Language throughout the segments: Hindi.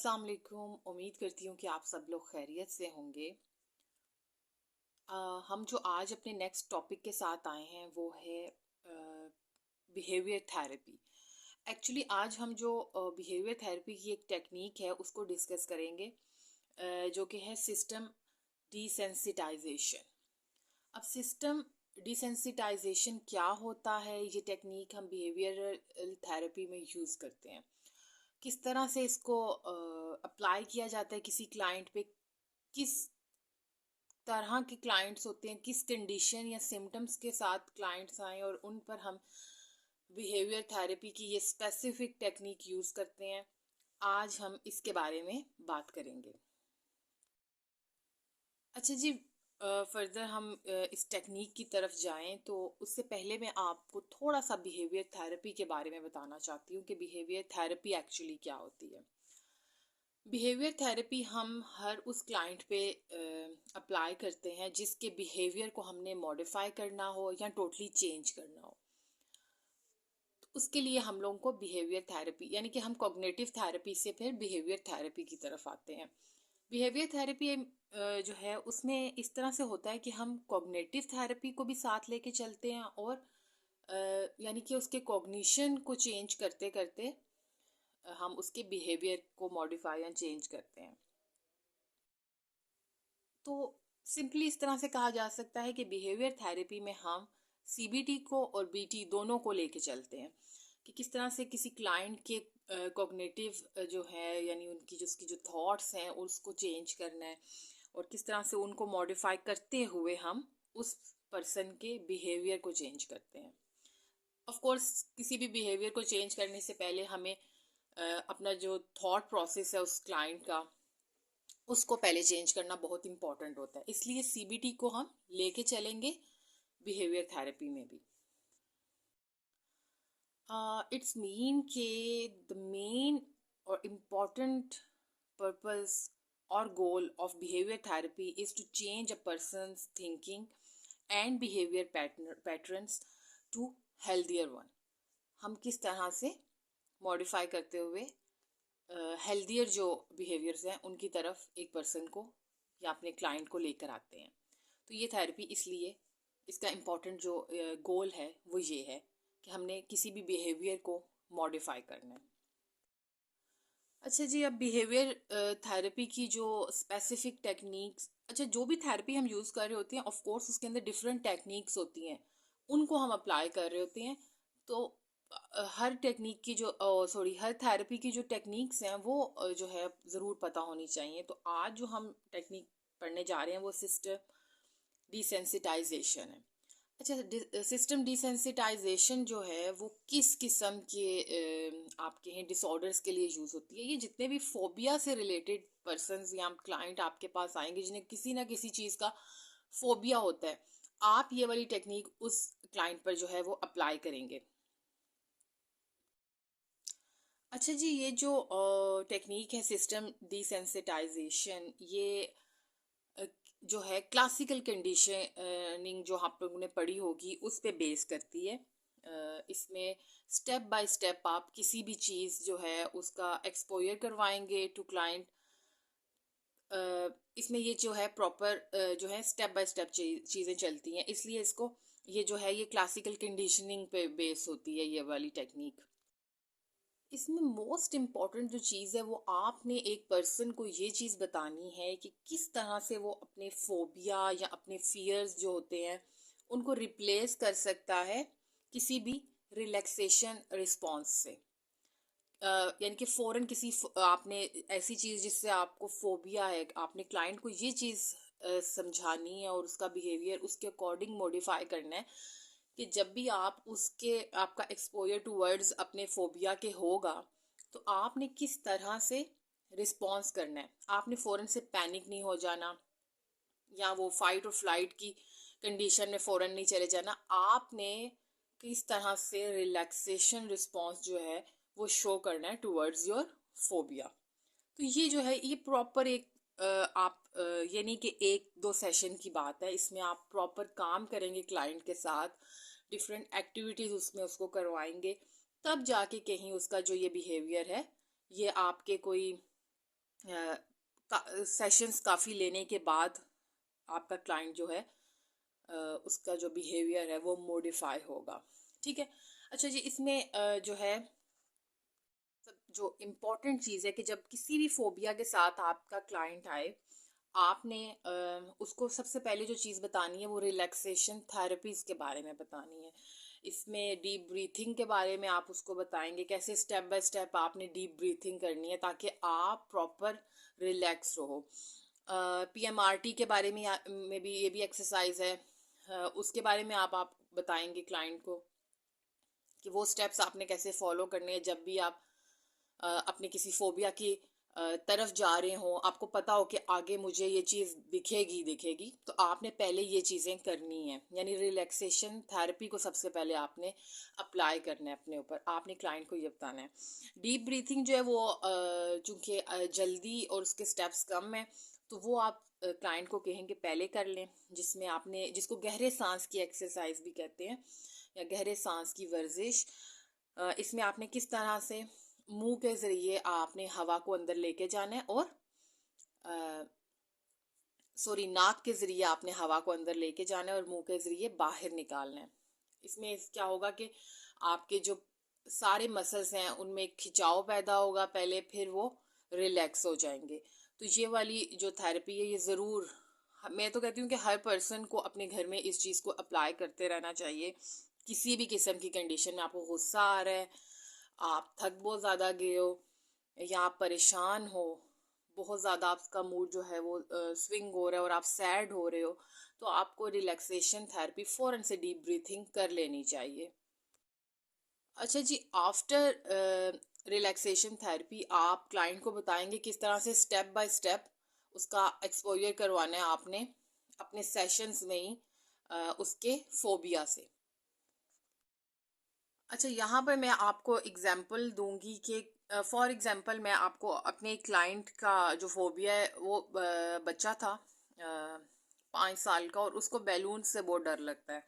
अस्सलाम वालेकुम। उम्मीद करती हूँ कि आप सब लोग खैरियत से होंगे। हम जो आज अपने नेक्स्ट टॉपिक के साथ आए हैं वो है बिहेवियर थेरेपी। एक्चुअली आज हम जो बिहेवियर थेरेपी की एक टेक्निक है उसको डिस्कस करेंगे, जो कि है सिस्टम डिसेंसिटाइजेशन। अब सिस्टम डिसेंसिटाइजेशन क्या होता है, ये टेक्निक हम बिहेवियरल थेरेपी में यूज़ करते हैं। किस तरह से इसको अप्लाई किया जाता है किसी क्लाइंट पे, किस तरह के क्लाइंट्स होते हैं, किस कंडीशन या सिम्टम्स के साथ क्लाइंट्स आए और उन पर हम बिहेवियर थेरेपी की ये स्पेसिफिक टेक्निक यूज़ करते हैं। आज हम इसके बारे में बात करेंगे। अच्छा जी, फर्दर हम इस टेक्निक की तरफ जाएं तो उससे पहले मैं आपको थोड़ा सा बिहेवियर थेरेपी के बारे में बताना चाहती हूँ कि बिहेवियर थेरेपी एक्चुअली क्या होती है। बिहेवियर थेरेपी हम हर उस क्लाइंट पे अप्लाई करते हैं जिसके बिहेवियर को हमने मॉडिफाई करना हो या टोटली चेंज करना हो। तो उसके लिए हम लोगों को बिहेवियर थेरेपी, यानी कि हम कॉग्निटिव थेरेपी से फिर बिहेवियर थेरेपी की तरफ आते हैं। बिहेवियर थेरेपी जो है उसमें इस तरह से होता है कि हम कॉग्निटिव थेरेपी को भी साथ लेके चलते हैं और यानी कि उसके कॉग्निशन को चेंज करते करते हम उसके बिहेवियर को मॉडिफाई या चेंज करते हैं। तो सिंपली इस तरह से कहा जा सकता है कि बिहेवियर थेरेपी में हम सीबीटी को और बीटी दोनों को लेके चलते हैं कि किस तरह से किसी क्लाइंट के कॉग्निटिव जो है, यानी उनकी जो उसकी जो थॉट्स हैं उसको चेंज करना है और किस तरह से उनको मॉडिफाई करते हुए हम उस पर्सन के बिहेवियर को चेंज करते हैं। ऑफ कोर्स किसी भी बिहेवियर को चेंज करने से पहले हमें अपना जो थॉट प्रोसेस है उस क्लाइंट का उसको पहले चेंज करना बहुत इंपॉर्टेंट होता है, इसलिए सीबीटी को हम लेके चलेंगे बिहेवियर थेरेपी में भी। इट्स मीन के द मेन और इम्पॉर्टेंट पर्पस और goal of behaviour therapy is to change a person's thinking and behaviour patterns to healthier one. हम किस तरह से मॉडिफाई करते हुए हेल्दियर जो बिहेवियर्स हैं उनकी तरफ एक पर्सन को या अपने क्लाइंट को लेकर आते हैं। तो ये थेरेपी इसलिए इसका इम्पॉर्टेंट जो गोल है वो ये है कि हमने किसी भी बिहेवियर को मॉडिफाई करना है। अच्छा जी, अब बिहेवियर थेरेपी की जो स्पेसिफिक टेक्निक्स, अच्छा जो भी थेरेपी हम यूज़ कर रहे होते हैं ऑफ कोर्स उसके अंदर डिफरेंट टेक्निक्स होती हैं, उनको हम अप्लाई कर रहे होते हैं। तो हर टेक्निक की जो हर थेरेपी की जो टेक्निक्स हैं वो जो है ज़रूर पता होनी चाहिए। तो आज जो हम टेक्निक पढ़ने जा रहे हैं वो सिस्टम डिसेंसिटाइजेशन है। अच्छा, सिस्टम डिसेंसिटाइजेशन जो है वो किस किस्म के आपके हैं डिसऑर्डर्स के लिए यूज़ होती है। ये जितने भी फोबिया से रिलेटेड पर्सनस या क्लाइंट आपके पास आएंगे जिन्हें किसी ना किसी चीज़ का फोबिया होता है, आप ये वाली टेक्निक उस क्लाइंट पर जो है वो अप्लाई करेंगे। अच्छा जी, ये जो टेक्निक है सिस्टम डिसेंसिटाइजेशन, ये अ, जो है क्लासिकल कंडीशनिंग जो आप लोगों ने पढ़ी होगी उस पे बेस करती है। इसमें स्टेप बाय स्टेप आप किसी भी चीज़ जो है उसका एक्सपोजर करवाएंगे टू क्लाइंट। इसमें ये जो है प्रॉपर जो है स्टेप बाय स्टेप चीज़ें चलती हैं, इसलिए इसको ये जो है ये क्लासिकल कंडीशनिंग पे बेस होती है ये वाली टेक्निक। इसमें मोस्ट इम्पॉर्टेंट जो चीज़ है वो आपने एक पर्सन को ये चीज़ बतानी है कि किस तरह से वो अपने फोबिया या अपने फियर्स जो होते हैं उनको रिप्लेस कर सकता है किसी भी रिलैक्सेशन रिस्पॉन्स से। यानी कि फ़ौरन आपने ऐसी चीज़ जिससे आपको फोबिया है, आपने क्लाइंट को ये चीज़ समझानी है और उसका बिहेवियर उसके अकॉर्डिंग मॉडिफाई करना है कि जब भी आपका एक्सपोजर टू वर्ड्स अपने फोबिया के होगा तो आपने किस तरह से रिस्पॉन्स करना है। आपने फ़ौरन से पैनिक नहीं हो जाना या वो फाइट और फ्लाइट की कंडीशन में फ़ौरन नहीं चले जाना। आपने किस तरह से रिलैक्सेशन रिस्पॉन्स जो है वो शो करना है टूवर्ड्स योर फोबिया। तो ये जो है ये प्रॉपर एक आप ये नहीं कि एक दो सेशन की बात है, इसमें आप प्रॉपर काम करेंगे क्लाइंट के साथ, डिफरेंट एक्टिविटीज़ उसमें उसको करवाएंगे, तब जाके कहीं उसका जो ये बिहेवियर है ये आपके कोई सेशंस काफ़ी लेने के बाद आपका क्लाइंट जो है उसका जो बिहेवियर है वो मॉडिफाई होगा। ठीक है। अच्छा जी, इसमें जो है जो इम्पोर्टेंट चीज़ है कि जब किसी भी फोबिया के साथ आपका क्लाइंट आए, आपने उसको सबसे पहले जो चीज़ बतानी है वो रिलैक्सेशन थेरेपीज़ के बारे में बतानी है। इसमें डीप ब्रीथिंग के बारे में आप उसको बताएंगे, कैसे स्टेप बाय स्टेप आपने डीप ब्रीथिंग करनी है ताकि आप प्रॉपर रिलैक्स रहो। पीएमआरटी के बारे में भी ये भी एक्सरसाइज है। उसके बारे में आप बताएंगे क्लाइंट को कि वो स्टेप्स आपने कैसे फॉलो करने हैं जब भी आप अपने किसी फोबिया की तरफ जा रहे हो, आपको पता हो कि आगे मुझे ये चीज़ दिखेगी दिखेगी, तो आपने पहले ये चीज़ें करनी है। यानी रिलैक्सेशन थेरेपी को सबसे पहले आपने अप्लाई करना है अपने ऊपर, आपने क्लाइंट को ये बताना है। डीप ब्रीथिंग जो है वो चूँकि जल्दी और उसके स्टेप्स कम है, तो वो आप क्लाइंट को कहेंगे पहले कर लें, जिसमें आपने, जिसको गहरे सांस की एक्सरसाइज भी कहते हैं या गहरे सांस की वर्जिश। इसमें आपने किस तरह से मुंह के ज़रिए आपने हवा को अंदर लेके जाना है और सॉरी नाक के ज़रिए आपने हवा को अंदर लेके जाना है और मुंह के ज़रिए बाहर निकालना है। इसमें क्या होगा कि आपके जो सारे मसल्स हैं उनमें एक खिंचाव पैदा होगा पहले, फिर वो रिलैक्स हो जाएंगे। तो ये वाली जो थेरेपी है ये ज़रूर, मैं तो कहती हूँ कि हर पर्सन को अपने घर में इस चीज़ को अप्लाई करते रहना चाहिए। किसी भी किस्म की कंडीशन में, आपको गुस्सा आ रहा है, आप थक बहुत ज़्यादा गए हो, या आप परेशान हो, बहुत ज़्यादा आपका मूड जो है वो स्विंग हो रहा है और आप सैड हो रहे हो, तो आपको रिलैक्सेशन थेरेपी फ़ौरन से डीप ब्रीथिंग कर लेनी चाहिए। अच्छा जी, आफ्टर रिलैक्सेशन थेरेपी आप क्लाइंट को बताएंगे किस तरह से स्टेप बाय स्टेप उसका एक्सपोजर करवाना है आपने अपने सेशंस में ही उसके फोबिया से। अच्छा, यहाँ पर मैं आपको एग्जाम्पल दूंगी कि फॉर एग्जाम्पल मैं आपको अपने क्लाइंट का जो फोबिया है वो बच्चा था 5 साल का और उसको बैलून से बहुत डर लगता है।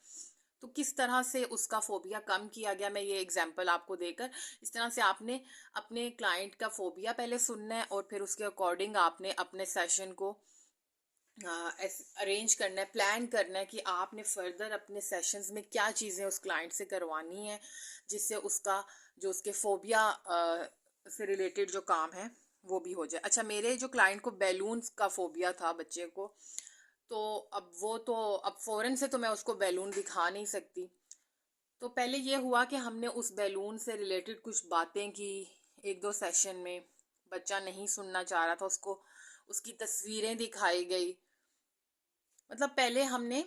तो किस तरह से उसका फोबिया कम किया गया, मैं ये एग्जाम्पल आपको देकर, इस तरह से आपने अपने क्लाइंट का फोबिया पहले सुनना है और फिर उसके अकॉर्डिंग आपने अपने सेशन को अरेंज करना है, प्लान करना है कि आपने फर्दर अपने सेशंस में क्या चीज़ें उस क्लाइंट से करवानी है जिससे उसका जो उसके फोबिया से रिलेटेड जो काम है वो भी हो जाए। अच्छा, मेरे जो क्लाइंट को बैलून्स का फोबिया था बच्चे को, तो अब वो तो अब फ़ौरन से तो मैं उसको बैलून दिखा नहीं सकती। तो पहले ये हुआ कि हमने उस बैलून से रिलेटेड कुछ बातें की, एक दो सेशन में। बच्चा नहीं सुनना चाह रहा था, उसको उसकी तस्वीरें दिखाई गई। मतलब पहले हमने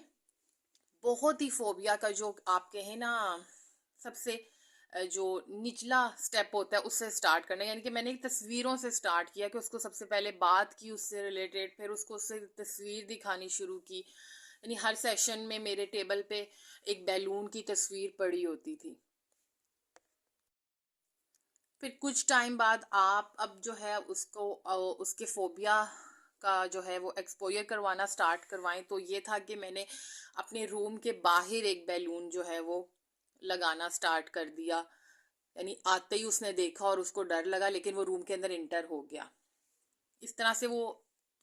बहुत ही फोबिया का जो आप कहें ना सबसे जो निचला स्टेप होता है उससे स्टार्ट करना है। यानी कि मैंने एक तस्वीरों से स्टार्ट किया कि उसको सबसे पहले बात की उससे रिलेटेड, फिर उसको उससे तस्वीर दिखानी शुरू की। यानी हर सेशन में मेरे टेबल पे एक बैलून की तस्वीर पड़ी होती थी। फिर कुछ टाइम बाद आप अब जो है उसको उसके फोबिया का जो है वो एक्सपोजर करवाना स्टार्ट करवाएं। तो ये था कि मैंने अपने रूम के बाहर एक बैलून जो है वो लगाना स्टार्ट कर दिया। यानी आते ही उसने देखा और उसको डर लगा, लेकिन वो रूम के अंदर इंटर हो गया। इस तरह से वो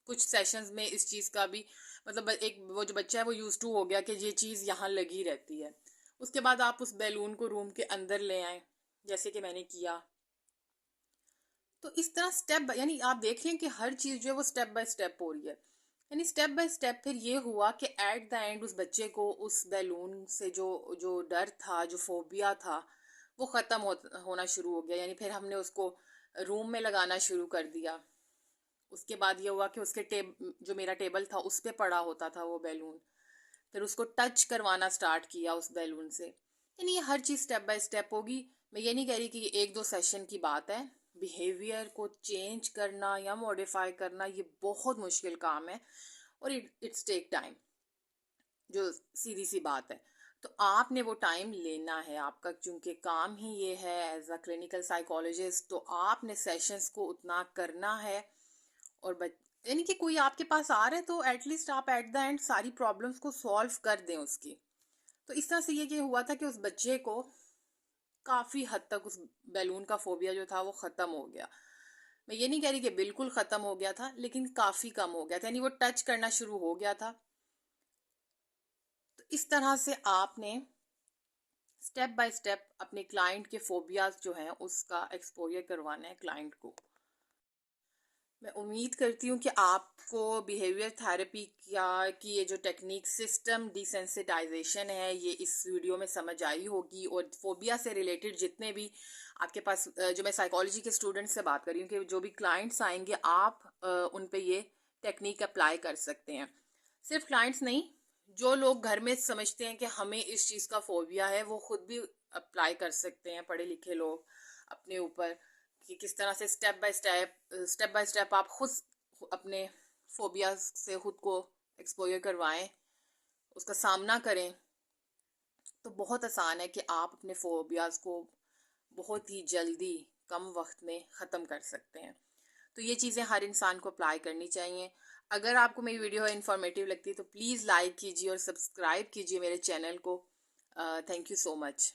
कुछ सेशंस में इस चीज़ का भी मतलब एक वो जो बच्चा है वो यूज टू हो गया कि ये चीज़ यहाँ लगी रहती है। उसके बाद आप उस बैलून को रूम के अंदर ले आए जैसे कि मैंने किया। तो इस तरह स्टेप यानी आप देख लें कि हर चीज़ जो है वो स्टेप बाय स्टेप हो रही है। यानी स्टेप बाय स्टेप फिर ये हुआ कि एट द एंड उस बच्चे को उस बैलून से जो जो डर था, जो फोबिया था, वो ख़त्म होना शुरू हो गया। यानी फिर हमने उसको रूम में लगाना शुरू कर दिया। उसके बाद ये हुआ कि उसके जो मेरा टेबल था उस पे पड़ा होता था वो बैलून, फिर उसको टच करवाना स्टार्ट किया उस बैलून से। यानी ये हर चीज़ स्टेप बाय स्टेप होगी। मैं ये नहीं कह रही कि ये एक दो सेशन की बात है। बिहेवियर को चेंज करना या मॉडिफाई करना ये बहुत मुश्किल काम है और इट्स टेक टाइम, जो सीधी सी बात है। तो आपने वो टाइम लेना है, आपका चूंकि काम ही ये है एज अ क्लिनिकल साइकोलॉजिस्ट, तो आपने सेशंस को उतना करना है। और यानी कि कोई आपके पास आ रहा है तो एटलीस्ट आप एट द एंड सारी प्रॉब्लम्स को सॉल्व कर दें उसकी। तो इस तरह से ये हुआ था कि उस बच्चे को काफ़ी हद तक उस बैलून का फोबिया जो था वो ख़त्म हो गया। मैं ये नहीं कह रही कि बिल्कुल ख़त्म हो गया था, लेकिन काफ़ी कम हो गया था, यानी वो टच करना शुरू हो गया था। तो इस तरह से आपने स्टेप बाय स्टेप अपने क्लाइंट के फोबियाज जो हैं उसका एक्सपोजर करवाना है क्लाइंट को। मैं उम्मीद करती हूँ कि आपको बिहेवियर थेरेपी की ये जो टेक्निक सिस्टम डिसेंसिटाइजेशन है ये इस वीडियो में समझ आई होगी, और फोबिया से रिलेटेड जितने भी आपके पास जो मैं साइकोलॉजी के स्टूडेंट से बात कर रही हूँ कि जो भी क्लाइंट्स आएंगे आप उन पे ये टेक्निक अप्लाई कर सकते हैं। सिर्फ क्लाइंट्स नहीं, जो लोग घर में समझते हैं कि हमें इस चीज़ का फोबिया है वो खुद भी अप्लाई कर सकते हैं, पढ़े लिखे लोग अपने ऊपर, कि किस तरह से स्टेप बाय स्टेप आप खुद अपने फोबिया से खुद को एक्सपोजर करवाएं, उसका सामना करें। तो बहुत आसान है कि आप अपने फोबियाज को बहुत ही जल्दी कम वक्त में ख़त्म कर सकते हैं। तो ये चीज़ें हर इंसान को अप्लाई करनी चाहिए। अगर आपको मेरी वीडियो इन्फॉर्मेटिव लगती है तो प्लीज़ लाइक कीजिए और सब्सक्राइब कीजिए मेरे चैनल को। Thank you so much.